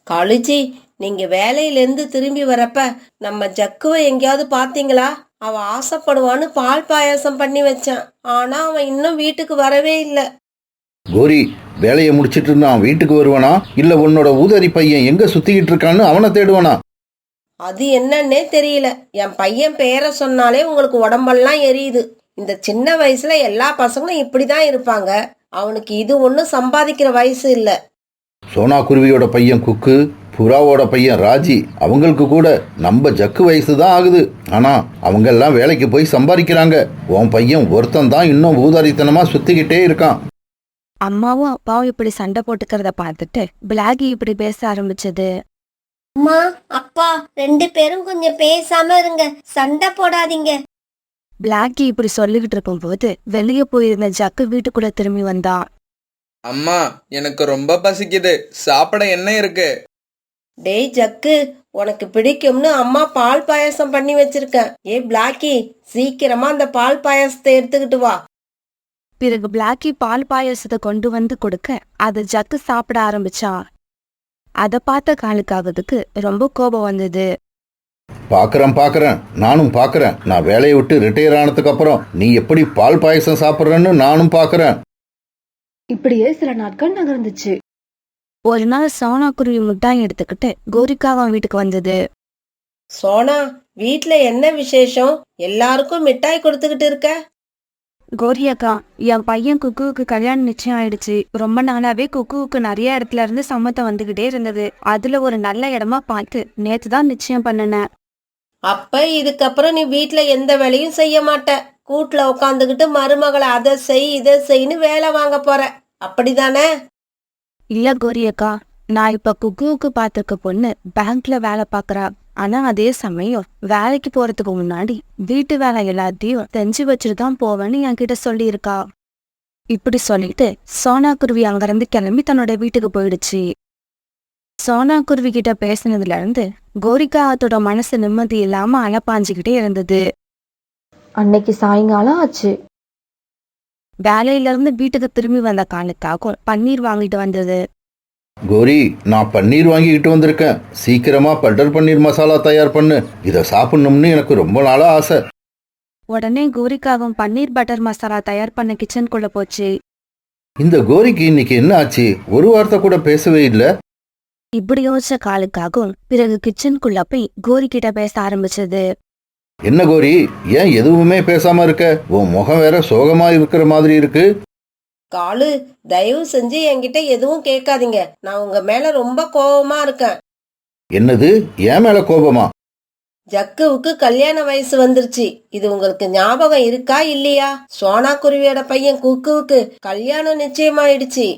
காளிஜி, நீங்க வேலையிலேருந்து திரும்பி வரப்ப நம்ம ஜக்குவை எங்கேயாவது பாத்தீங்களா? அவ ஆசைப்படுவான்னு பால் பாயாசம் பண்ணி வச்சேன். ஆனா அவன் இன்னும் வீட்டுக்கு வரவே இல்ல. கோரி, வேலையை முடிச்சிட்டு நான் வீட்டுக்கு வருவானா இல்ல உன்னோட ஊதாரி பையன் எங்க சுத்திக்கிட்டு இருக்கான்னு அவனை தேடுவானா? அது என்னன்னே தெரியல. என் பையன் பேரை சொன்னாலே உங்களுக்கு உடம்பெல்லாம் எரியுது. இந்த சின்ன வயசுல எல்லா பசங்களும் இப்படிதான் இருப்பாங்க. அவனுக்கு இது ஒன்றும் சம்பாதிக்கிற வயசு இல்ல. சோனா குருவியோட பையன் குக்கு, புறாவோட பையன் ராஜி, அவங்களுக்கு கூட நம்ம ஜக்கு வயசு தான் ஆகுது. ஆனா அவங்க எல்லாம் வேலைக்கு போய் சம்பாதிக்கிறாங்க. உன் பையன் ஒருத்தன் தான் இன்னும் ஊதாரித்தனமா சுத்திக்கிட்டே இருக்கான். அம்மாவும் அப்பாவும் இப்படி சண்டை போட்டுக்கிறத பார்த்துட்டு பிளாகி இப்படி பேச ஆரம்பிச்சது. அம்மா, அப்பா, 2 பேரும் கொஞ்சம் பேசாம இருங்க, சண்டை போடாதீங்க. பிளாகி இப்படி சொல்லிக்கிட்டு இருக்கும்போது வெளியே போயிருந்த ஜக்கு வீட்டுக்குள்ள திரும்பி வந்தான். அம்மா, எனக்கு ரொம்ப பசிக்குது, சாப்பிட என்ன இருக்கு? டேய் ஜக்கு, உனக்கு பிடிக்கும்னு அம்மா பால் பாயாசம் பண்ணி வச்சிருக்கேன். பிளாக்கி, சீக்கிரமா அந்த பால் பாயாசத்தை எடுத்துக்கிட்டு வா. பிறகு பிளாக்கி பால் பாயாசத்தை கொண்டு வந்து கொடுக்க அதை ஜக்கு சாப்பிட ஆரம்பிச்சான். அதை பார்த்த காலுக்காகதுக்கு ரொம்ப கோபம் வந்தது. பாக்குறேன், நானும் பாக்குறேன். நான் வேலையை விட்டு ரிட்டையர் ஆனதுக்கு அப்புறம் நீ எப்படி பால் பாயசம் சாப்பிட்றன்னு நானும் பாக்குறேன். இப்படியே சில நாட்கள் நகர்ந்துச்சு. ஒரு நாள் சோனா குருவி மிட்டாய் எடுத்துக்கிட்டு கோரிக்காக வீட்டுக்கு வந்தது. சோனா, வீட்ல என்ன விசேஷம்? எல்லாருக்கும் மிட்டாய் கொடுத்துக்கிட்டு இருக்க? கோரியக்கா, என் பையன் குக்குவுக்கு கல்யாணம் நிச்சயம் ஆயிடுச்சு. ரொம்ப நாளாவே குக்குவுக்கு நிறைய இடத்துல இருந்து சம்மத்தம் வந்துகிட்டே இருந்தது. அதுல ஒரு நல்ல இடமா பார்த்து நேத்து தான் நிச்சயம் பண்ணினேன். அப்ப இதுக்கப்புறம் நீ வீட்ல எந்த வேலையும் செய்ய மாட்ட. கூட்டுல உட்காந்துக்கிட்டு மருமகளை அதை செய் இதை செய்ன்னு வேலை வாங்க போற, அப்படிதானே? இல்ல கோரியக்கா, நான் இப்ப குக்குவுக்கு பார்த்திருக்க பொண்ணு பேங்க்ல வேலை பாக்குறா. ஆனா அதே சமயம் வேலைக்கு போறதுக்கு முன்னாடி வீட்டு வேலை எல்லாத்தையும் செஞ்சு வச்சுட்டு தான் போவேன்னு என்கிட்ட சொல்லியிருக்கா. இப்படி சொல்லிட்டு சோனா குருவி அங்கிருந்து கிளம்பி தன்னோட வீட்டுக்கு போயிடுச்சு. சோனா குருவி கிட்ட பேசினதுல இருந்து கோரிக்காத்தோட மனசு நிம்மதி இல்லாம அலப்பாஞ்சுக்கிட்டே இருந்தது. அன்னைக்கு சாயங்காலம் ஆச்சு. வேலையில இருந்து வீட்டுக்கு திரும்பி வந்த காலுக்காகவும் பன்னீர் வாங்கிட்டு வந்தது. கோரி, நான் பன்னீர் வாங்கிக்கிட்டு வந்திருக்கேன். சீக்கிரமா பட்டர் பன்னீர் மசாலா தயார் பண்ணு. இதை சாப்பிடணும்னு எனக்கு ரொம்ப நாளா ஆசை. உடனே கோரிக்காகவும் பன்னீர் பட்டர் மசாலா தயார் பண்ண கிச்சனுக்குள்ள போச்சு. இந்த கோரிக்கு இன்னைக்கு என்ன ஆச்சு? ஒரு வார்த்தை கூட பேசவே இல்லை. இப்படி யோசிச்ச காலுக்காகவும் பிறகு கிச்சனுக்குள்ள போய் கோரி கிட்ட பேச ஆரம்பிச்சது. என்ன கோரி, ஏன் எதுவுமே பேசாம இருக்க? உன் முகம் வேற சோகமா இருக்கிற மாதிரி இருக்கு. காலு, தயவு செஞ்சு என்கிட்ட எதுவும் கேட்காதீங்க. நான் உங்க மேல ரொம்ப கோபமா இருக்கேன். என்னது, ஏன் மேல கோபமா? ஜக்குவுக்கு கல்யாண வயசு வந்துருச்சு. இது உங்களுக்கு ஞாபகம் இருக்கா இல்லையா? சோனா குருவியோட பையன் குக்குவுக்கு கல்யாணம் நிச்சயமாயிடுச்சு.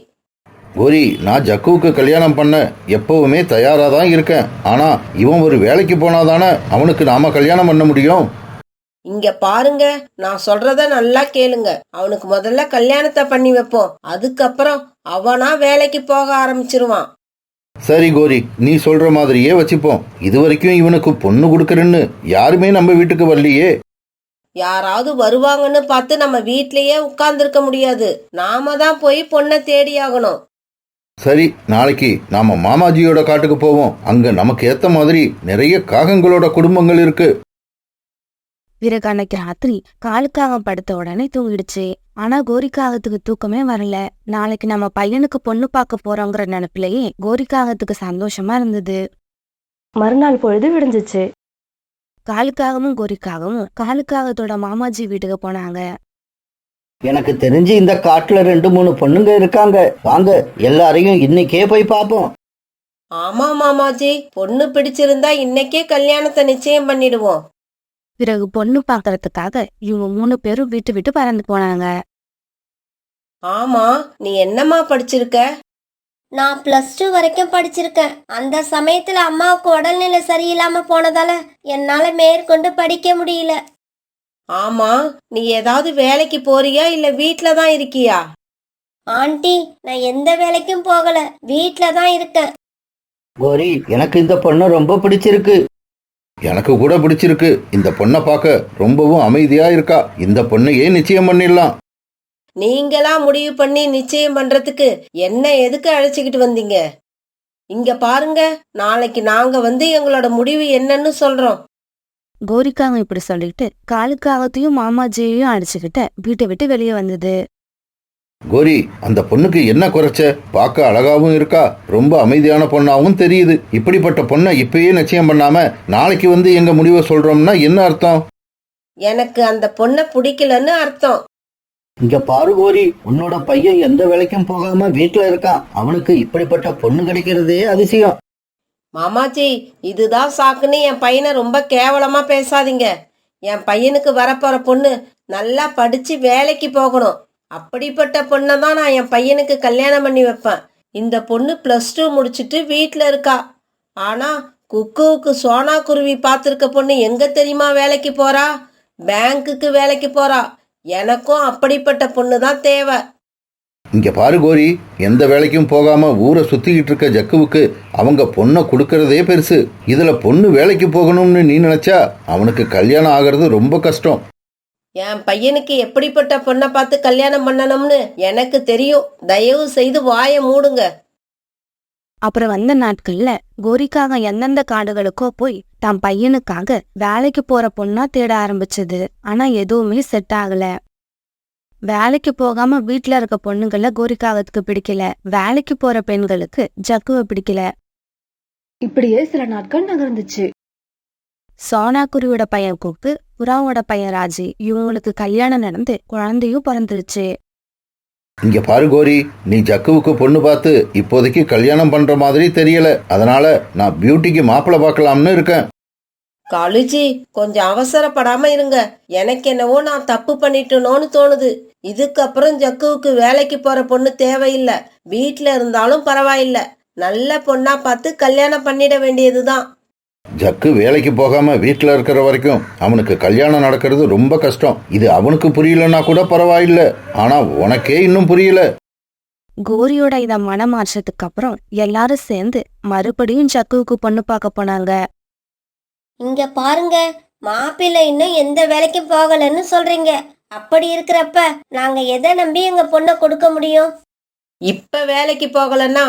கோரி, நான் ஜக்குவுக்கு கல்யாணம் பண்ண எப்பவுமே தயாரா தான் இருக்கேன். ஆனா இவன் ஒரு வேலைக்கு போனாதானே அவனுக்கு நாம கல்யாணம் பண்ண முடியும். இங்க பாருங்க, நான் சொல்றத நல்லா கேளுங்க. அவனுக்கு முதல்ல கல்யாணத்தை பண்ணி வைப்போம். அதுக்கப்புறம் அவனா வேலைக்கு போக ஆரம்பிச்சிருவான். சரி கோரி, நீ சொல்ற மாதிரியே வச்சுப்போம். இது வரைக்கும் இவனுக்கு பொண்ணு கொடுக்கறன்னு யாருமே நம்ம வீட்டுக்கு வரலையே. யாராவது வருவாங்கன்னு பார்த்து நம்ம வீட்லயே உட்கார்ந்துருக்க முடியாது. நாம தான் போய் பொண்ணை தேடி ஆகணும். சரி, நாளைக்கு நாம மாமாஜியோட காட்டுக்கு போவோம். அங்க நமக்கு ஏத்த மாதிரி நிறைய காகங்களோட குடும்பங்கள் இருக்கு. பிறகு அன்னைக்கு ராத்திரி காலுக்காகம் படுத்த உடனே தூங்கிடுச்சு. ஆனா கோரிக்காகத்துக்கு தூக்கமே வரல. நாளைக்கு நம்ம பையனுக்கு பொண்ணு பார்க்க போறோங்கிற நினைப்பிலேயே கோரிக்காகத்துக்கு சந்தோஷமா இருந்தது. மறுநாள் பொழுது விடிஞ்சிச்சு. காலுக்காகவும் கோரிக்காகவும் காலுக்காகத்தோட மாமாஜி வீட்டுக்கு போனாங்க. எனக்கு தெரிஞ்சு இந்த காட்டுல 2-3 பொண்ணுங்க இருக்காங்க. வாங்க, எல்லாரையும் இன்னைக்கே போய் பார்ப்போம். ஆமா மாமாஜி, பொண்ணு பிடிச்சிருந்தா இன்னைக்கே கல்யாணத்தை நிச்சயம் பண்ணிடுவோம். பிறகு பொண்ணு பாக்குறதுக்காக இவங்க 3 பேரும் விட்டு விட்டு பறந்து போனாங்க. ஆமா, நீ என்னம்மா படிச்சிருக்க? நான் +2 வரைக்கும் படிச்சிருக்கேன். அந்த சமயத்துல அம்மாவுக்கு உடல்நிலை சரியில்லாம போனதால என்னால மேற்கொண்டு படிக்க முடியல. ஆமா, நீ ஏதாவது வேலைக்கு போறியா இல்ல வீட்ல தான் இருக்கியா? ஆண்டி, நான் எந்த வேலைக்கும் போகல, வீட்ல தான் இருக்கேன். கோரி, எனக்கு இந்த பொண்ணு ரொம்ப பிடிச்சிருக்கு. எனக்கு கூட பிடிச்சிருக்கு. இந்த பொண்ணை பார்க்க ரொம்பவும் அமைதியா இருக்கா. இந்த பொண்ணையே நிச்சயம் பண்ணிடலாம். நீங்களா முடிவு பண்ணி நிச்சயம் பண்றதுக்கு என்ன எதுக்கு அழைச்சிக்கிட்டு வந்தீங்க? இங்க பாருங்க, நாளைக்கு நாங்க வந்து எங்களோட முடிவு என்னன்னு சொல்றோம். கோரிக்காங்க இப்படி சொல்லிட்டு காலுக்காகத்தையும் மாமாஜியையும் அடிச்சுக்கிட்ட வீட்டை விட்டு வெளியே வந்தது. கோரி, அந்த பொண்ணுக்கு என்ன குறைச்ச? பார்க்க அழகாவும் இருக்கா, ரொம்ப அமைதியான பொண்ணாவும் தெரியுது. இப்படிப்பட்ட பொண்ணை இப்பயே நிச்சயம் பண்ணாம நாளைக்கு வந்து எங்க முடிவை சொல்றோம்னா என்ன அர்த்தம்? எனக்கு அந்த பொண்ணை பிடிக்கலன்னு அர்த்தம். இங்க பாரு கோரி, உன்னோட பையன் எந்த வேலைக்கும் போகாம வீட்டுல இருக்கான். அவனுக்கு இப்படிப்பட்ட பொண்ணு கிடைக்கிறதே அதிசயம். மாமாஜி, இதுதான் சாக்குன்னு என் பையனை ரொம்ப கேவலமா பேசாதீங்க. என் பையனுக்கு வரப்போற பொண்ணு நல்லா படிச்சு வேலைக்கு போகணும். அப்படிப்பட்ட பொண்ணை தான் நான் என் பையனுக்கு கல்யாணம் பண்ணி வைப்பேன். இந்த பொண்ணு +2 முடிச்சுட்டு வீட்டில் இருக்கா. ஆனா குக்குவுக்கு சோனா குருவி பார்த்துருக்க பொண்ணு எங்க தெரியுமா வேலைக்கு போறா? பேங்க்குக்கு வேலைக்கு போறா. எனக்கும் அப்படிப்பட்ட பொண்ணு தான் தேவை. இங்க பாரு கோரி, எந்த வேலைக்கும் போகாம ஊரை சுத்திக்கிட்டு இருக்க ஜக்குவுக்கு அவங்க பொண்ணை கொடுக்கறதே பெருசு. இதுல பொண்ணு வேலைக்கு போகணும்னு நீ நினைச்சா அவனுக்கு கல்யாணம் ஆகிறது ரொம்ப கஷ்டம். என் பையனுக்கு எப்படிப்பட்ட பொண்ணை பார்த்து கல்யாணம் பண்ணணும்னு எனக்கு தெரியும். தயவு செய்து வாயை மூடுங்க. அப்புறம் வந்த நாட்கள்ல கோரிக்காக எந்தெந்த காடுகளுக்கோ போய் தன் பையனுக்காக வேலைக்கு போற பொண்ணா தேட ஆரம்பிச்சது. ஆனா எதுவுமே செட் ஆகல. வேலைக்கு போகாம வீட்டுல இருக்க பொண்ணுங்கள கோரிக்காகத்துக்கு பிடிக்கல. வேலைக்கு போற பெண்களுக்கு ஜக்குவை பிடிக்கல. இப்படியே சில நாட்கள் நகர்ந்துச்சு. சோனா குருவியோட பையன் குக்கு, புறாவோட பையன் ராஜி இவங்களுக்கு கல்யாணம் நடந்து குழந்தையும் பிறந்துருச்சு. இங்க பாரு கோரி, நீ ஜக்குவுக்கு பொண்ணு பார்த்து இப்போதைக்கு கல்யாணம் பண்ற மாதிரி தெரியல. அதனால நான் பியூட்டிக்கு மாப்பிள்ளை பார்க்கலாம்னு இருக்கேன். காலுஜி, கொஞ்சம் அவசரப்படாம இருங்க. எனக்கு என்னவோ நான் தப்பு பண்ணிட்டனோன்னு தோணுது. இதுக்கப்புறம் ஜக்குவுக்கு வேலைக்கு போற பொண்ணு தேவையில்லை. வீட்டுல இருந்தாலும் பரவாயில்ல. நல்ல பொண்ணா பார்த்து கல்யாணம் பண்ணிட வேண்டியதுதான். ஜக்கு வேலைக்கு போகாம வீட்டுல இருக்கிற வரைக்கும் அவனுக்கு கல்யாணம் நடக்கிறது ரொம்ப கஷ்டம். இது அவனுக்கு புரியலன்னா கூட பரவாயில்ல. ஆனா உனக்கே இன்னும் புரியல. கோரியோட இத மனமாற்றத்துக்கு அப்புறம் எல்லாரும் சேர்ந்து மறுபடியும் ஜக்குவுக்கு பொண்ணு பார்க்க போனாங்க. இங்க பாருங்க, மாப்பிள்ளை இன்னும் எந்த வேலைக்கும் போகலன்னு சொல்றீங்க. அப்படி இருக்கிறப்ப நாங்க எதை நம்பி எங்க பொண்ணை கொடுக்க முடியும்? இப்ப வேலைக்கு போகலன்னா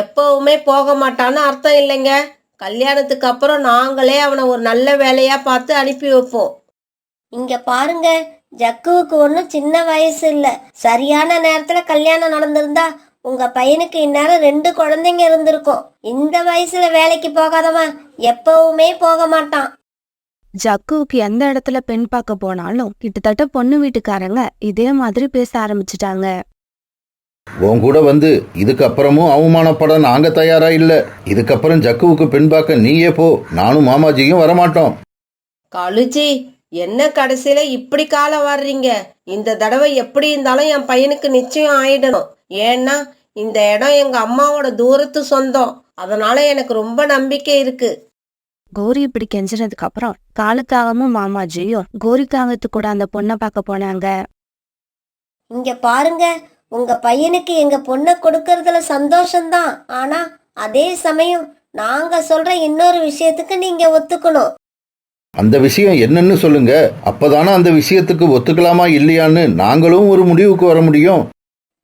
எப்பவுமே போக மாட்டான்னு அர்த்தம் இல்லைங்க. கல்யாணத்துக்கு அப்புறம் நாங்களே அவனை ஒரு நல்ல வேலையா பார்த்து அனுப்பி வைப்போம். இங்க பாருங்க, ஜக்குவுக்கு ஒன்றும் சின்ன வயசு இல்ல. சரியான நேரத்துல கல்யாணம் நடந்திருந்தா உங்க பையனுக்கு இந்நேரம் 2 குழந்தைங்க இருந்திருக்கும். இந்த வயசுல வேலைக்கு போகாதவன் எப்பவுமே போக மாட்டான். ஜக்குவுக்கு எந்த இடத்துல பெண் பார்க்க போனாலும் கிட்டத்தட்ட பொண்ணு வீட்டுக்காரங்க இதே மாதிரி பேச ஆரம்பிச்சுட்டாங்க. உன் கூட வந்து இதுக்கப்புறமும் அவமானப்பட நாங்க தயாரா இல்ல. இதுக்கப்புறம் ஜக்குவுக்கு பெண் பார்க்க நீயே போ, நானும் மாமாஜியும் வரமாட்டோம். காலுஜி, என்ன கடைசியில இப்படி காலம் வர்றீங்க? இந்த தடவை எப்படி இருந்தாலும் என் பையனுக்கு நிச்சயம் ஆயிடணும். ஏன்னா இந்த இடம் எங்க அம்மாவோட தூரத்து சொந்தம். அதனால எனக்கு ரொம்ப நம்பிக்கை இருக்கு. கோரி இப்படி கெஞ்சினதுக்கு அப்புறம் காலுக்காகவும் மாமாஜியும் கோரிக்காகத்து கூட அந்த பொண்ணை பார்க்க போனாங்க. இங்க பாருங்க, உங்க பையனுக்கு எங்க பொண்ணை கொடுக்கறதுல சந்தோஷம்தான். ஆனா அதே சமயம் நாங்க சொல்ற இன்னொரு விஷயத்துக்கு நீங்க ஒத்துக்கணும். அந்த விஷயம் என்னன்னு சொல்லுங்க. அப்பதானே அந்த விஷயத்துக்கு ஒத்துக்கலாமா இல்லையான்னு நாங்களும் ஒரு முடிவுக்கு வர முடியும்.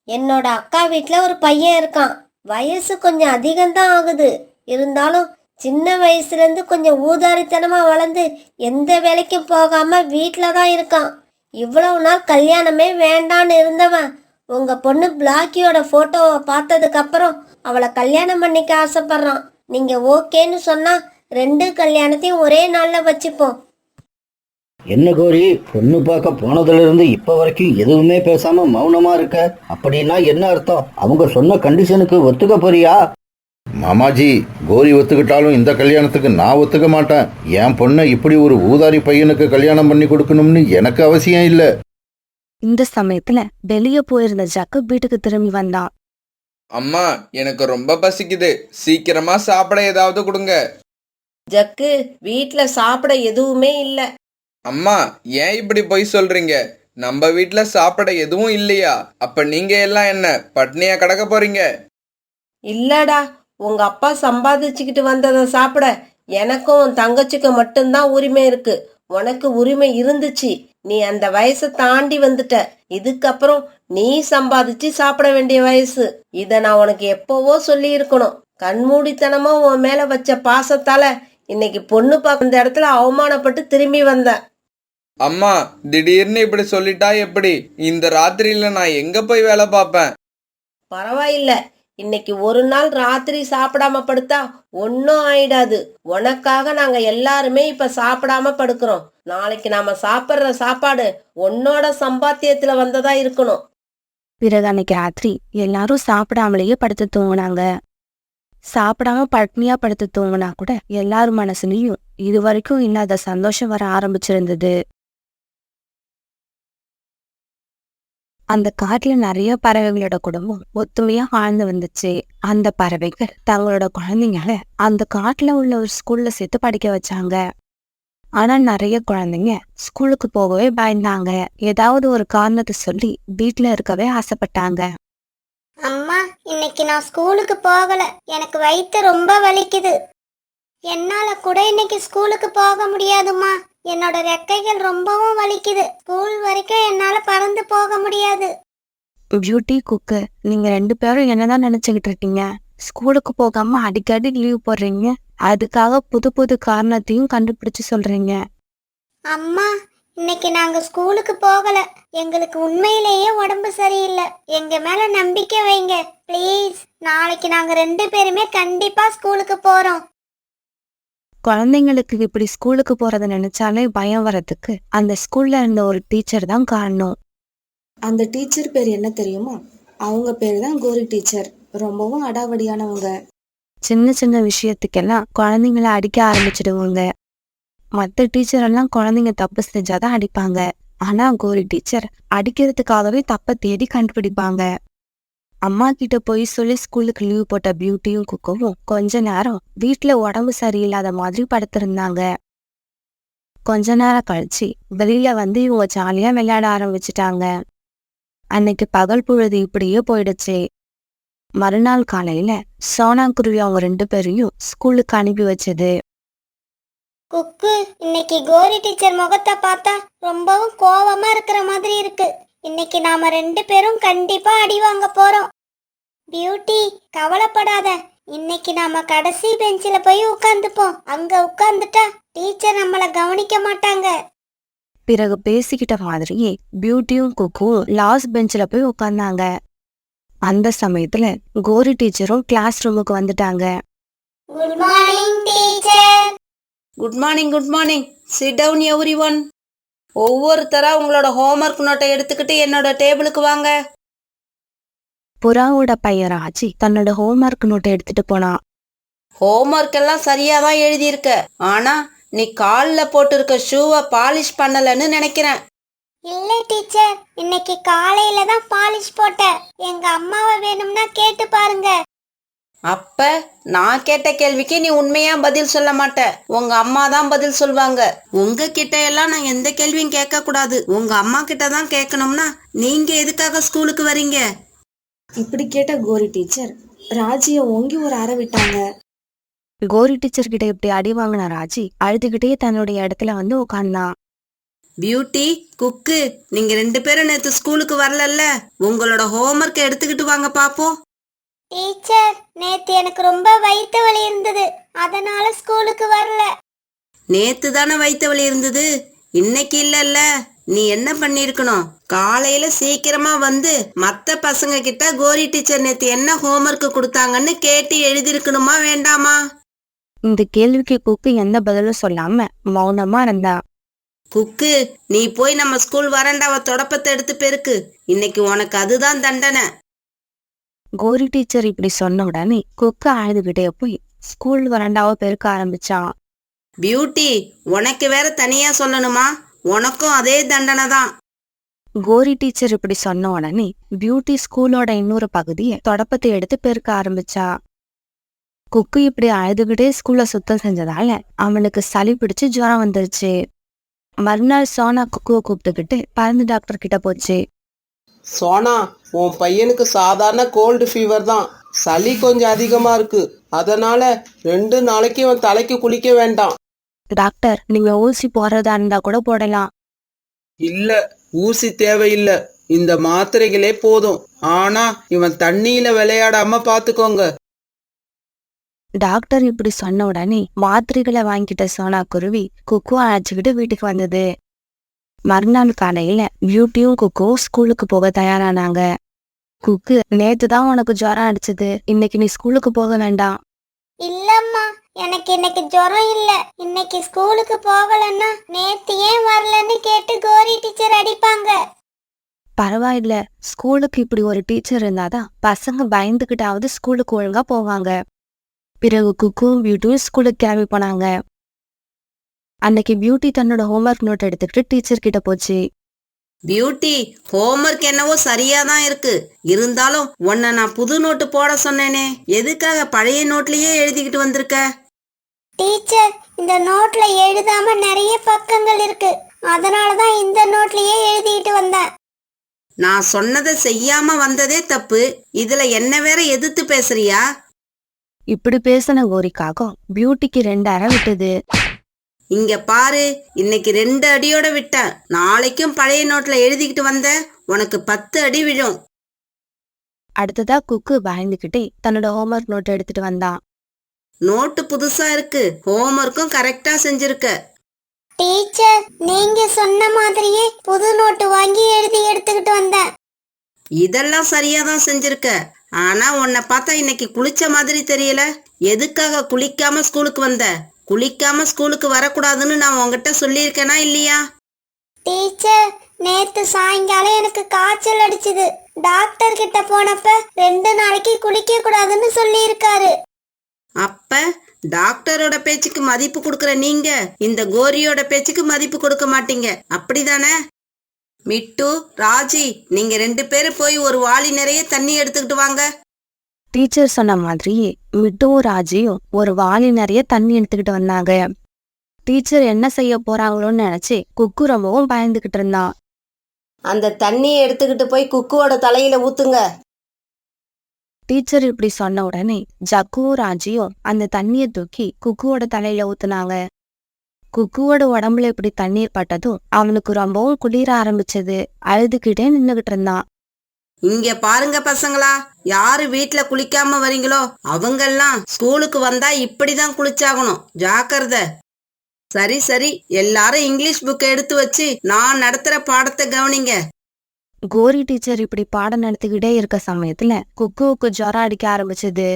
என்னோட அக்கா வீட்ல ஒரு பையன் இருக்கான். வயசு கொஞ்சம் அதிகம்தான் ஆகுது. இருந்தாலும் சின்ன வயசுல இருந்து கொஞ்சம் ஊதாரித்தனமா வளர்ந்து எந்த வேலைக்கும் போகாம வீட்ல தான் இருக்கான். இவ்வளவு நாள் கல்யாணமே வேண்டான்னு இருந்தவன் உங்க பொண்ணு பிளாக்கியோட போட்டோவை பார்த்ததுக்கு அப்புறம் அவளை கல்யாணம் பண்ணிக்க ஆசைப்படுறான். நீங்க ஓகேன்னு சொன்னா 2 கல்யாணத்தையும் ஒரே நாள்ல வச்சுப்போம். என்ன கோரி, பொண்ணு பார்க்க போனதுல இருந்து இப்ப வரைக்கும் எதுவுமே பேசாம மௌனமா இருக்க? அப்படின்னா என்ன அர்த்தம்? அவங்க சொன்ன கண்டிஷனுக்கு ஒத்துக்க போறியா? மாமாஜி, கோரி ஒத்துக்கிட்டாலும் இந்த கல்யாணத்துக்கு நான் ஒத்துக்க மாட்டேன். என் பொண்ணை இப்படி ஒரு ஊதாரி பையனுக்கு கல்யாணம் பண்ணி கொடுக்கணும்னு எனக்கு அவசியம் இல்ல. இந்த சமயத்துல வெளியே போயிருந்த ஜக்கு வீட்டுக்கு திரும்பி வந்தான். அம்மா, எனக்கு ரொம்ப பசிக்குது. சீக்கிரமா சாப்பிட ஏதாவது கொடுங்க. ஜக்கு, வீட்ல சாப்பிட எதுவுமே இல்ல. அம்மா, ஏன் இப்படி பொய் சொல்றீங்க? நம்ம வீட்ல சாப்பிட எதுவும் இல்லையா? அப்ப நீங்க எல்லாம் என்ன பட்னியா கிடக்க போறீங்க? இல்லடா, உங்க அப்பா சம்பாதிச்சுக்கிட்டு வந்ததை சாப்பிட எனக்கும் உன் தங்கச்சிக்கும் மட்டும்தான் உரிமை இருக்கு. உனக்கு உரிமை இருந்துச்சு. நீ அந்த வயசை தாண்டி வந்துட்ட. இதுக்கப்புறம் நீ சம்பாதிச்சு சாப்பிட வேண்டிய வயசு. இத நான் உனக்கு எப்பவோ சொல்லி இருக்கணும். கண்மூடித்தனமா உன் மேல வச்ச பாசத்தால இன்னைக்கு பொண்ணு பார்க்க இந்த இடத்துல அவமானப்பட்டு திரும்பி வந்தேன். அம்மா, திடீர்னு இப்படி சொல்லிட்டா எப்படி? இந்த ராத்திரியில நான் எங்க போய் வேலை பார்ப்பேன்? பரவாயில்ல, இன்னைக்கு ஒரு நாள் ராத்திரி சாப்பிடாம படுத்தா ஒன்னும் ஆயிடாது. உனக்காக நாங்க எல்லாருமே இப்ப சாப்பிடாம படுக்கிறோம். நாளைக்கு நாம சாப்பிடுற சாப்பாடு உன்னோட சம்பாத்தியத்துல வந்ததா இருக்கணும். பிறகு அன்னைக்கு ராத்திரி எல்லாரும் சாப்பிடாமலேயே படுத்து தூங்குனாங்க. சாப்பிடாம பட்னியா படுத்து தூங்குனா கூட எல்லாரும் மனசுலயும் இது வரைக்கும் இல்லாத சந்தோஷம் வர ஆரம்பிச்சிருந்தது. அந்த காட்டுல நிறைய பறவைகளோட குடும்பம் ஒத்துமையா வாழ்ந்து வந்துச்சு. அந்த பறவைகள் தங்களோட குழந்தைங்கள அந்த காட்டுல உள்ள ஒரு ஸ்கூல்ல சேர்த்து படிக்க வச்சாங்க. ஆனா நிறைய குழந்தைங்க ஸ்கூலுக்கு போகவே பயந்தாங்க. ஏதாவது ஒரு காரணத்தை சொல்லி வீட்டுல இருக்கவே ஆசைப்பட்டாங்க. அம்மா, இன்னைக்கு நான் ஸ்கூலுக்கு போகல. எனக்கு வயித்து ரொம்ப வலிக்குது. என்னால கூட இன்னைக்கு ஸ்கூலுக்கு போக முடியாதுமா. என்னோட ரெக்கைகள் ரொம்பவும் வலிக்குது. ஸ்கூல் வரைக்கும் என்னால பறந்து போக முடியாது. பியூட்டி, குக்கு, நீங்க 2 பேரும் என்னதான் நினைச்சுக்கிட்டு இருக்கீங்க? ஸ்கூலுக்கு போகாம அடிக்கடி லீவ் போடுறீங்க. அதுக்காக புது புது காரணத்தையும் கண்டுபிடிச்சு சொல்றீங்க. அம்மா, இன்னைக்கு நாங்க ஸ்கூலுக்கு போகல. எங்களுக்கு உண்மையிலேயே உடம்பு சரியில்லை. எங்க மேல நம்பிக்கை வைங்க ப்ளீஸ். நாளைக்கு நாங்க 2 பேருமே கண்டிப்பா ஸ்கூலுக்கு போறோம். குழந்தைங்களுக்கு இப்படி ஸ்கூலுக்கு போறத நினைச்சாலே பயம் வரதுக்கு அந்த ஸ்கூல்ல இருந்த ஒரு டீச்சர் தான் காரணம். அந்த டீச்சர் பேர் என்ன தெரியுமா? அவங்க பேர் தான் கோரி டீச்சர். ரொம்பவும் அடாவடியானவங்க. சின்ன சின்ன விஷயத்துக்கெல்லாம் குழந்தைங்கள அடிக்க ஆரம்பிச்சிடுவாங்க. மற்ற டீச்சர் எல்லாம் குழந்தைங்க தப்பு செஞ்சாதான் அடிப்பாங்க. ஆனா கோரி டீச்சர் அடிக்கிறதுக்காகவே தப்ப தேடி கண்டுபிடிப்பாங்க. அம்மா கிட்ட போய் சொல்லி ஸ்கூலுக்கு லீவ் போட்ட பியூட்டியும் குக்கவும் கொஞ்ச நேரம் வீட்டுல உடம்பு சரியில்லாத மாதிரி படுத்திருந்தாங்க. கொஞ்ச நேரம் கழிச்சு வெளியில வந்து இவங்க ஜாலியா விளையாட ஆரம்பிச்சுட்டாங்க. அன்னைக்கு பகல் பொழுது இப்படியே போயிடுச்சு. மறுநாள் காலையில சோனா குருவி அவங்க 2 பேரையும் ஸ்கூலுக்கு அனுப்பி வச்சது. குக்கு, இன்னைக்கு கோரி டீச்சர் முகத்தை பார்த்தா ரொம்பவும் கோவமா இருக்கிற மாதிரி இருக்கு. இன்னைக்கு நாம 2 பேரும் கண்டிப்பா அடி வாங்க போறோம். பியூட்டி, கவலைப்படாத. இன்னைக்கு நாம கடைசி பெஞ்சில போய் உட்கார்ந்துப்போம். அங்க உட்கார்ந்துட்டா டீச்சர் நம்மள கவனிக்க மாட்டாங்க. பிறகு பேசிக்கிட்ட மாதிரியே பியூட்டியும் குக்கும் லாஸ்ட் பெஞ்சில போய் உட்கார்ந்தாங்க. அந்த சமயத்துல கோரி டீச்சரும் கிளாஸ் ரூமுக்கு வந்துட்டாங்க. Good morning teacher. Good morning, good morning. Sit down everyone. ஒவ்வொருத்தரா உங்களோட ஹோம்ஒர்க் நோட்டை எடுத்துக்கிட்டு என்னோட டேபிளுக்கு வாங்க. புறாவோட பையன் ராஜி தன்னோட ஹோம்ஒர்க் நோட்டை எடுத்துட்டு போனான். ஹோம்ஒர்க் எல்லாம் சரியா தான் எழுதியிருக்க. ஆனா நீ காலில் போட்டிருக்க ஷூவை பாலிஷ் பண்ணலன்னு நினைக்கிறேன். இல்ல டீச்சர், இன்னைக்கு காலையில தான் பாலிஷ் போட்டேன். எங்க அம்மாவை வேணும்னா கேட்டு பாருங்க. அப்ப நான் கேட்ட கேள்விக்கு நீ உண்மையா பதில் சொல்ல மாட்ட. உங்க அம்மா தான் பதில் சொல்வாங்க. உங்க கிட்ட எல்லாம் நான் எந்த கேள்வியும் கேட்க கூடாது. உங்க அம்மா கிட்ட தான் கேட்கணும்னா நீங்க எதுக்காக ஸ்கூலுக்கு வரீங்க? இப்படி கேட்ட கோரி டீச்சர் ராஜிய ஓங்கி ஒரு அறை விட்டாங்க. கோரி டீச்சர் கிட்ட இப்படி அடி வாங்கின ராஜி அழுதுகிட்டே தன்னுடைய இடத்துல வந்து உட்கார்ந்தான். பியூட்டி, குக்கு, நீங்க 2 பேரும் நேத்து ஸ்கூலுக்கு வரலல்ல? உங்களோட ஹோம்ஒர்க் எடுத்துக்கிட்டு வாங்க பாப்போம். டீச்சர், நேத்து எனக்கு ரொம்ப வயித்து வலி இருந்தது. அதனால ஸ்கூலுக்கு வரல. நேத்து தானே வயித்து வலி இருந்தது, இன்னைக்கு இல்லல்ல? நீ என்ன பண்ணிருக்கணும்? காலையில சீக்கிரமா வந்து மத்த பசங்க கிட்ட கோரி டீச்சர் நேத்து என்ன ஹோம்ஒர்க் கொடுத்தாங்கன்னு கேட்டு எழுதிருக்கணுமா வேண்டாமா? இந்த கேள்விக்கு குக்கு எந்த பதிலும் சொல்லாம மௌனமா இருந்தா. குக்கு, நீ போய் நம்ம ஸ்கூல் வரண்டாவ தொடப்பத்தை எடுத்து பெருக்கு. இன்னைக்கு உனக்கு அதுதான் தண்டனை. கோரி டீச்சர் இப்படி சொன்ன உடனே குக்கு அழுதுகிட்டே போய் ஸ்கூல் வரண்டாவை பெருக்க ஆரம்பிச்சான். பியூட்டி, உனக்கு வேற தனியா சொல்லணுமா? உனக்கும் அதே தண்டனை தான். கோரி டீச்சர் இப்படி சொன்ன உடனே பியூட்டி ஸ்கூலோட இன்னொரு பகுதியை தொடப்பத்தை எடுத்து பெருக்க ஆரம்பிச்சா. குக்கு இப்படி அழுதுகிட்டே ஸ்கூல்ல சுத்தம் செஞ்சதால அவனுக்கு சளி பிடிச்சு ஜுரம் வந்துருச்சு. மறுநாள் சோனா குக்குவை கூப்பிட்டுக்கிட்டு பருந்து டாக்டர் கிட்ட போச்சு. சோனா, உன் பையனுக்கு சாதாரண கோல்டு ஃபீவர் தான். சளி கொஞ்சம் அதிகமா இருக்கு. அதனால 2 நாளைக்கு அவன் தலைக்கு குளிக்க வேண்டாம். டாக்டர், நீங்க ஊசி போடுறதா இருந்தா கூட போடலாம். இல்ல, ஊசி தேவையில்லை. இந்த மாத்திரைகளே போதும். ஆனா இவன் தண்ணியில விளையாடாம பாத்துக்கோங்க. டாக்டர் இப்படி சொன்ன உடனே மாத்திரைகளை வாங்கிட்ட சோனா குருவி குக்கு அழைச்சுக்கிட்டு வீட்டுக்கு வந்தது. மறுநாள் காலையில பியூட்டியும் குக்கும் ஸ்கூலுக்கு போக தயாரானாங்க. குக்கு, நேத்து தான் உனக்கு ஜுரம் அடிச்சது, இன்னைக்கு நீ ஸ்கூலுக்கு போக வேண்டாம். இல்லம்மா, எனக்கு இன்னைக்கு ஜுரம் இல்ல. இன்னைக்கு ஸ்கூலுக்கு போகலன்னா நேத்து ஏன் வரலன்னு கேட்டு கோரி டீச்சர் அடிப்பாங்க. பரவாயில்ல, ஸ்கூலுக்கு இப்படி ஒரு டீச்சர் இருந்தாதான் பசங்க பயந்துகிட்டாவது ஸ்கூலுக்கு ஒழுங்கா போவாங்க. பிறகு குக்கும் பியூட்டியும் ஸ்கூலுக்கு கிளம்பி போனாங்க. அன்னைக்கு பியூட்டி தன்னோட ஹோம்ஒர்க் நோட் எடுத்துக்கிட்டு டீச்சர் கிட்ட போச்சு. பியூட்டி, ஹோம்ஒர்க் என்னவோ சரியாதான் இருக்கு, இருந்தாலும் உன்னை நான் புது நோட்டு போட சொன்னேனே, எதுக்காக பழைய நோட்லயே எழுதிக்கிட்டு வந்திருக்க? டீச்சர், இந்த நோட்ல எழுதாம நிறைய பக்கங்கள் இருக்கு, அதனாலதான் இந்த நோட்லயே எழுதிட்டு வந்தேன். நான் சொன்னதை செய்யாம வந்ததே தப்பு, இதுல என்ன வேற எதிர்த்து பேசுறியா? இப்படி பேசின கோரிக்காக பியூட்டிக்கு 2 அறை விட்டது. இங்க பாரு, இன்னைக்கு 2 அடியோட விட்டேன். நாளைக்கும் பழைய நோட்ல எழுதிக்கிட்டு வந்த உனக்கு 10 அடி விழும். அடுத்ததா குக்கு பயந்துகிட்டே தன்னோட ஹோம்ஒர்க் நோட் எடுத்துட்டு வந்தான். நோட்டு புதுசா இருக்கு, ஹோம்ஒர்க்கும் கரெக்டா செஞ்சிருக்க. டீச்சர், நீங்க சொன்ன மாதிரியே புது நோட்டு வாங்கி எழுதி எடுத்துக்கிட்டு வந்தேன். இதெல்லாம் சரியாதான் செஞ்சிருக்க, ஆனா உன்னை பார்த்தா இன்னைக்கு குளிச்ச மாதிரி தெரியல. எதுக்காக குளிக்காம ஸ்கூலுக்கு வந்த? குளிக்காம ஸ்கூலுக்கு வரக்கூடாதுன்னு நான் உங்ககிட்ட சொல்லியிருக்கேனா இல்லையா? டீச்சர், நேத்து சாயங்காலம் எனக்கு காய்ச்சல் அடிச்சுது. டாக்டர் கிட்ட போனப்ப 2 நாளைக்கு குளிக்க கூடாதுன்னு சொல்லி இருக்காரு. அப்ப டாக்டரோட பேச்சுக்கு மதிப்பு கொடுக்கற நீங்க இந்த கோரியோட பேச்சுக்கு மதிப்பு கொடுக்க மாட்டீங்க, அப்படிதானே? மிட்டு, ராஜி, நீங்க 2 பேரும் போய் ஒரு வாளி நிறைய தண்ணி எடுத்துக்கிட்டு வாங்க. டீச்சர் சொன்ன மாதிரியே மிட்டும் ராஜியும் ஒரு வாளி நிறைய தண்ணி எடுத்துக்கிட்டு வந்தாங்க. டீச்சர் என்ன செய்ய போறாங்களோன்னு நினைச்சு குக்கு ரொம்பவும் பயந்துகிட்டு இருந்தான். அந்த தண்ணியை எடுத்துக்கிட்டு போய் குக்குவோட தலையில ஊத்துங்க. டீச்சர் இப்படி சொன்ன உடனே ஜக்குவும் ராஜியும் அந்த தண்ணியை தூக்கி குக்குவோட தலையில ஊத்துனாங்க. குக்குவோட உடம்புல இப்படி தண்ணீர் பட்டதும் அவனுக்கு ரொம்பவும் குளிர ஆரம்பிச்சது. அழுதுகிட்டே நின்னுகிட்டு இருந்தான். இங்க பாருங்க பசங்களா, யாரு வீட்டுல குளிக்காம வரீங்களோ அவங்கெல்லாம் ஸ்கூலுக்கு வந்தா இப்படிதான் குளிச்சாகணும், ஜாக்கிரதை. சரி சரி, எல்லாரும் இங்கிலீஷ் புக் எடுத்து வச்சு நான் நடத்துற பாடத்தை கவனிங்க. கோரி டீச்சர் இப்படி பாடம் நடத்திக்கிட்டே இருக்க சமயத்துல குக்குவுக்கு ஜுரம் அடிக்க ஆரம்பிச்சது.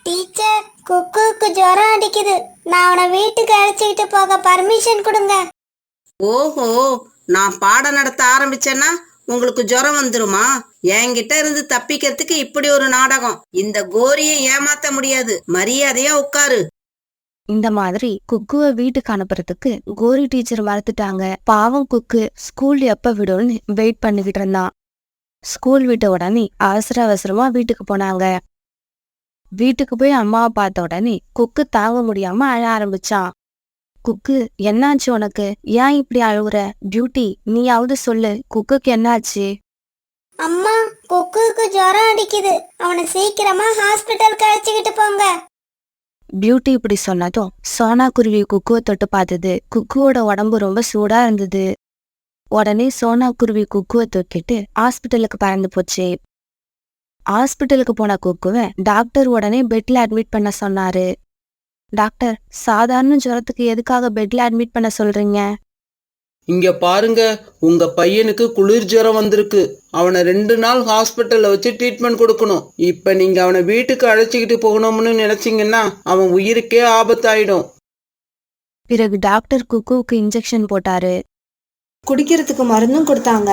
டீச்சர், குக்குக்கு ஜுரம் அடிக்குது, நான் அவனை வீட்டுக்கு அழைச்சிக்கிட்டு போக பர்மிஷன் கொடுங்க. ஓஹோ, நான் பாடம் நடத்த ஆரம்பிச்சேன்னா உங்களுக்கு ஜுரம் வந்துருமா? என்கிட்ட இருந்து தப்பிக்கிறதுக்கு இப்படி ஒரு நாடகம். இந்த கோரியை ஏமாத்த முடியாது, மரியாதையா உட்காரு. இந்த மாதிரி குக்குவை வீட்டுக்கு அனுப்புறதுக்கு கோரி டீச்சர் மறுத்துட்டாங்க. பாவம் குக்கு ஸ்கூல் எப்ப விடும்னு வெயிட் பண்ணிக்கிட்டு இருந்தான். ஸ்கூல் விட்ட உடனே அவசர அவசரமா வீட்டுக்கு போனாங்க. வீட்டுக்கு போய் அம்மாவை பார்த்த உடனே குக்கு தாங்க முடியாம அழ ஆரம்பிச்சான். குக்கு, என்னாச்சு உனக்கு? ஏன் இப்படி அழுகுற? பியூட்டி, நீயாவது சொல்லு, குக்குக்கு என்னாச்சு? அம்மா, குக்குக்கு ஜுரம் அடிக்குது, அவனை சீக்கிரமா ஹாஸ்பிட்டலுக்கு அழைச்சிக்கிட்டு போங்க. பியூட்டி இப்படி சொன்னதும் சோனா குருவி குக்குவை தொட்டு பார்த்தது. குக்குவோட உடம்பு ரொம்ப சூடா இருந்தது. உடனே சோனா குருவி குக்குவை தூக்கிட்டு ஹாஸ்பிட்டலுக்கு பறந்து போச்சு. ஹாஸ்பிட்டலுக்கு போன குக்குவை டாக்டர் உடனே பெட்ல அட்மிட் பண்ண சொன்னாரு. டாக்டர், சாதாரண ஜுரத்துக்கு எதுக்காக பெட்ல அட்மிட் பண்ண சொல்றீங்க? இங்க பாருங்க, உங்க பையனுக்கு குளிர் ஜுரம் வந்திருக்கு. அவனை 2 நாள் ஹாஸ்பிட்டல்ல வச்சு ட்ரீட்மெண்ட் கொடுக்கணும். இப்ப நீங்க அவனை வீட்டுக்கு அழைச்சிக்கிட்டு போகணும்னு நினைச்சீங்கன்னா அவன் உயிருக்கே ஆபத்தாயிடும். பிறகு டாக்டர் குக்குவுக்கு இன்ஜெக்ஷன் போட்டாரு. குடிக்கிறதுக்கு மருந்தும் கொடுத்தாங்க.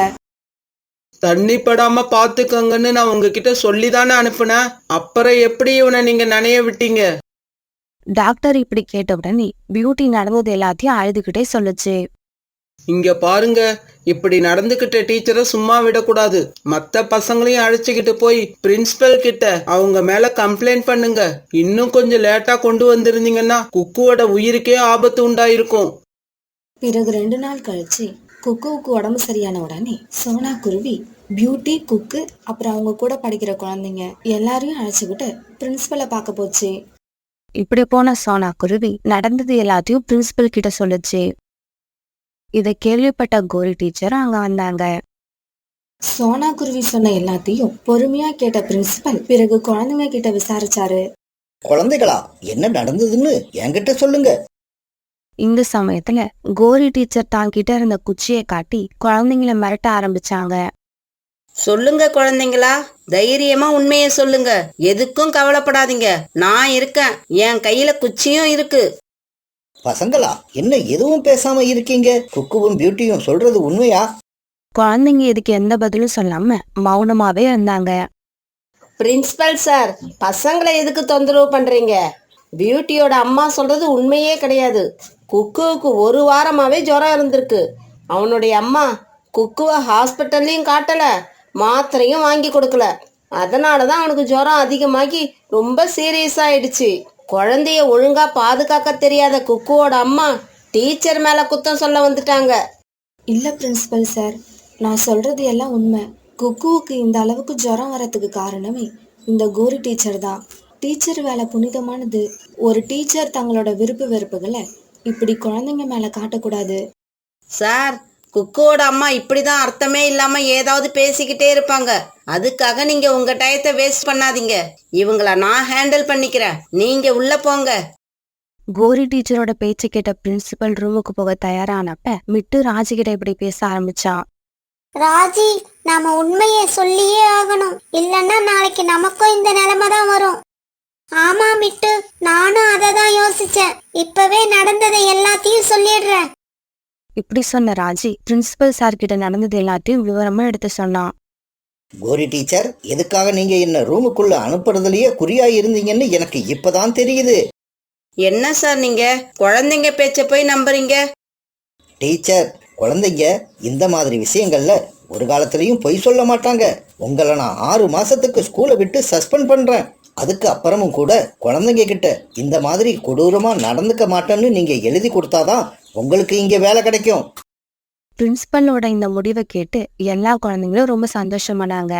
தண்ணி படாம பாத்துக்கங்கன்னு நான் உங்ககிட்ட சொல்லிதானே அனுப்புனேன். அப்புறம் எப்படி இவனை நீங்க நனைய விட்டீங்க? டாக்டர் இப்படி கேட்ட உடனே பியூட்டி நடந்தது எல்லாத்தையும் அழுதுகிட்டே சொல்லுச்சு. இங்க பாருங்க, இப்படி நடந்துகிட்ட டீச்சரை சும்மா விடக்கூடாது. மத்த பசங்களையும் அழைச்சிக்கிட்டு போய் பிரின்சிபல் கிட்ட அவங்க மேல கம்ப்ளைண்ட் பண்ணுங்க. இன்னும் கொஞ்சம் லேட்டா கொண்டு வந்திருந்தீங்கன்னா குக்குவோட உயிருக்கே ஆபத்து உண்டாயிருக்கும். பிறகு 2 நாள் கழிச்சு குக்குவுக்கு உடம்பு சரியான உடனே சோனா குருவி பியூட்டி, குக்கு, அப்புறம் அவங்க கூட படிக்கிற குழந்தைங்க எல்லாரையும் அழைச்சிக்கிட்டு பிரின்சிபலை பார்க்க போச்சு. இப்படி போன சோனா குருவி நடந்தது எல்லாத்தையும் பிரின்சிபல் கிட்ட சொல்லுச்சு. இதை கேள்விப்பட்ட கோரி டீச்சர் அங்க வந்தாங்க. சோனா குருவி சொன்ன எல்லாத்தையும் பொறுமையா கேட்ட பிரின்சிபல் பிறகு குழந்தைங்க கிட்ட விசாரிச்சாரு. குழந்தைகளா, என்ன நடந்ததுன்னு என்கிட்ட சொல்லுங்க. இந்த சமயத்துல கோரி டீச்சர் தாங்கிட்ட இருந்த குச்சியை காட்டி குழந்தைங்கள மிரட்ட ஆரம்பிச்சாங்க. சொல்லுங்க குழந்தைங்களா, தைரியமா உண்மையை சொல்லுங்க, எதுக்கும் கவலைப்படாதீங்க, நான் இருக்கேன், என் கையில குச்சியும் இருக்கு. பசங்களா, என்ன எதுவும் பேசாம இருக்கீங்க? குக்குவும் பியூட்டியும் சொல்றது உண்மையா? குழந்தைங்க இதுக்கு எந்த பதிலும் சொல்லாம மௌனமாவே இருந்தாங்க. பிரின்சிபல் சார், பசங்களை எதுக்கு தொந்தரவு பண்றீங்க? பியூட்டியோட அம்மா சொல்றது உண்மையே கிடையாது. குக்குவுக்கு ஒரு வாரமாவே ஜுரம் இருந்திருக்கு. அவனுடைய அம்மா குக்குவை ஹாஸ்பிட்டல்லையும் காட்டல, மாத்திரையும் வாங்கி கொடுக்கல. அதனாலதான் அவனுக்கு ஜுரம் அதிகமாகி ரொம்ப சீரியஸ் ஆயிடுச்சு. குழந்தைய ஒழுங்கா பாதுகாக்க தெரியாத குக்குவோட அம்மா டீச்சர் மேல குத்தம் சொல்ல வந்துட்டாங்க. இல்ல பிரின்சிபல் சார், நான் சொல்றது எல்லாம் உண்மை. குக்குவுக்கு இந்த அளவுக்கு ஜுரம் வரத்துக்கு காரணமே இந்த கோரி டீச்சர் தான். டீச்சர் வேலை புனிதமானது. ஒரு டீச்சர் தங்களோட விருப்பு வெறுப்புகளை இப்படி குழந்தைங்க மேல காட்டக்கூடாது. சார், குக்குவோட அம்மா இப்படிதான் அர்த்தமே இல்லாம ஏதாவது பேசிக்கிட்டே இருப்பாங்க. அதுக்காக நீங்க உங்க டயத்தை வேஸ்ட் பண்ணாதீங்க. இவங்கள நான் ஹேண்டில் பண்ணிக்கிறேன், நீங்க உள்ள போங்க. கோரி டீச்சரோட பேச்சு கேட்ட பிரின்சிபல் ரூமுக்கு போக தயாரானப்ப மிட்டு ராஜி கிட்ட இப்படி பேச ஆரம்பிச்சான். ராஜி, நாம உண்மையை சொல்லியே ஆகணும், இல்லன்னா நாளைக்கு நமக்கும் இந்த நிலைமை தான் வரும். ஆமா மிட்டு, நானும் அதை தான் யோசிச்சேன். இப்பவே நடந்ததை எல்லாத்தையும் சொல்லிடுறேன். இப்படி சொன்ன ராஜி பிரின்சிபல் சார் கிட்ட நடந்தது எல்லாத்தையும் விவரமா எடுத்து சொன்னான். கோரி டீச்சர், எதுக்காக நீங்க என்ன ரூமுக்குள்ள அனுப்புறதுலயே குறியா இருந்தீங்கன்னு எனக்கு இப்பதான் தெரியுது. என்ன சார் நீங்க குழந்தைங்க பேச்ச போய் நம்புறீங்க? டீச்சர், குழந்தைங்க இந்த மாதிரி விஷயங்கள்ல ஒரு காலத்திலயும் பொய் சொல்ல மாட்டாங்க. உங்களை நான் 6 மாசத்துக்கு ஸ்கூலை விட்டு சஸ்பெண்ட் பண்றேன். அதுக்கு அப்புறமும் கூட குழந்தைங்க கிட்ட இந்த மாதிரி கொடூரமா நடந்துக்க மாட்டேன்னு நீங்க எழுதி கொடுத்தாதான் உங்களுக்கு இங்க வேலை கிடைக்கும். பிரின்சிபலோட இந்த முடிவை கேட்டு எல்லா குழந்தைங்களும் ரொம்ப சந்தோஷமானாங்க.